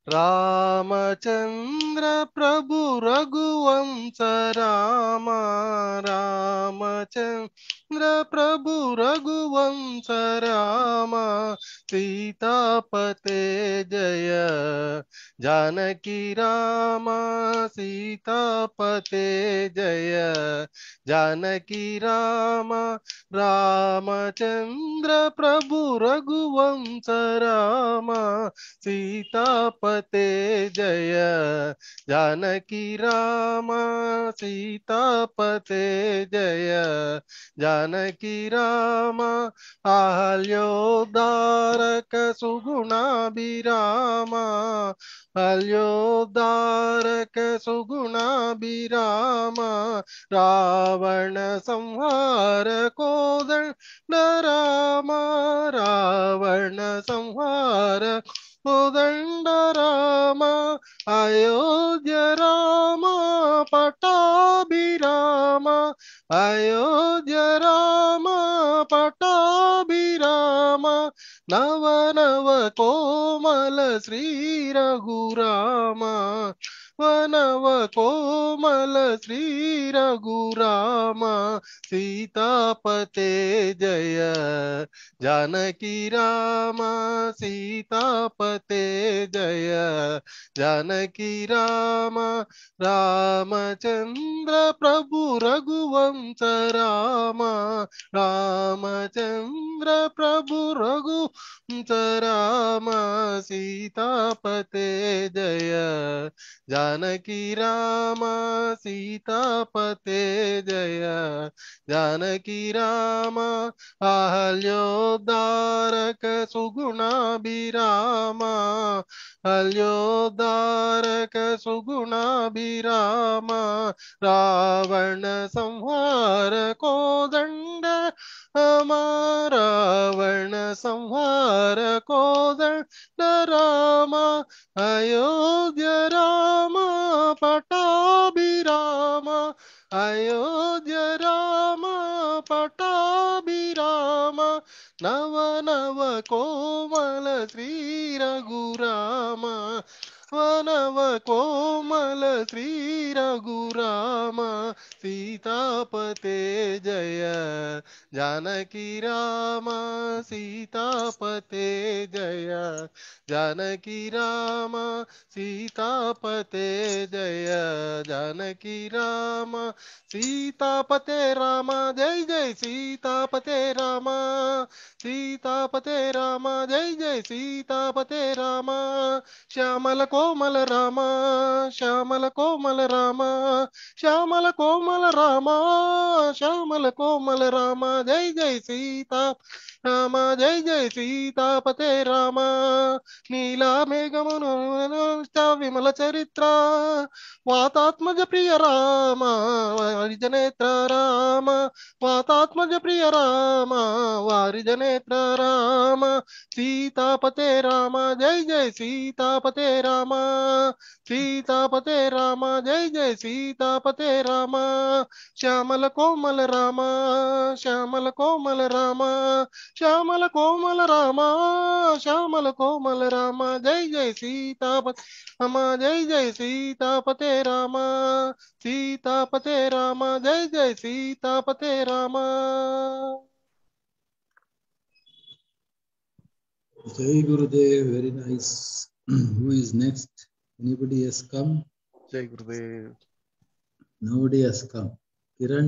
రామచంద్ర ప్రభు రఘువంశ రామ రామచంద్ర ప్రభు రఘువంశ రామ సీతాపతే జయ జానకి రామ సీతాపతే జయ జానకి రామ రామచంద్ర ప్రభు రఘువంశ రామ సీతాపతే జయ జానకి రామ సీతాపతే జయ జానకి రామ అహల్యోద్ధారక సుగుణాభిరామ అల్యోద్ధారక సుగుణాభిరామ రావణ సంహార కోదండ రామ రావణ సంహార కోదండ రామ అయోధ్య రామ పటాభిరామ అయోధ్య రామ పటాభిరామ నవ నవ కోమల శ్రీ రఘురామ వనవ కోమల శ్రీ రఘురామ సీతాపతే జయ జానకి రామ సీతాపతే జయ జానకి రామ రామచంద్ర ప్రభు రఘువంశ రామ రామచంద్ర ప్రభు రఘువంశ రామ సీతాపతే జయ జానకి రామ సీతాపతే జయ జానకి రామ అహల్యోద్ధారక సుగుణాభిరామ అల్యోద్ధారక సుగుణాభిరామ రావణ సంహార కోదండ రావణ సంహార కోదండ రామ అయోధ్య రామ పటాభిరామ అయోధ్య రామ పటాభిరామ నవ నవ కోమల శ్రీ రఘురామ వనవ కోమల శ్రీ రఘురామ సీతాపతే జయ జానకి రామ సీతాపతే జయ జానకి రామ సీతాపతే జయ జానకి రామ సీతాపతే రామ జై జై సీతాపతే రామ సీతాపతే రామ జై జై సీతాపతే రామ శ్యామల కోమల రామ శ్యామల కోమల రామ శ్యామల కోమల రామ శ్యామల కోమల రామ జై జై సీతా రామ జై జై సీతాపతే రామ నీలా మేఘమును విమల చరిత్ర వాతాత్మజ ప్రియ రామ వారిజనేత్ర రామ వాతాత్మజ ప్రియ రామ వారిజనేత్ర రామ సీతాపతే రామ జై జై సీతాపతే రామ సీతాపతే రామ జై జై సీతాపతే రామ శ్యామల కోమల రామ శ్యామల కోమల రామ శ్యామల కోమల రామ శ్యామల కోమల రామ జై జై సీతాపతే రామ జై జై సీతాపతే రామ సీతాపతే రామ జై జై సీతాపతే Rama. Jai Gurudev, very nice. Who is next? Anybody has come? Jai Gurudev. Nobody has come. Kiran.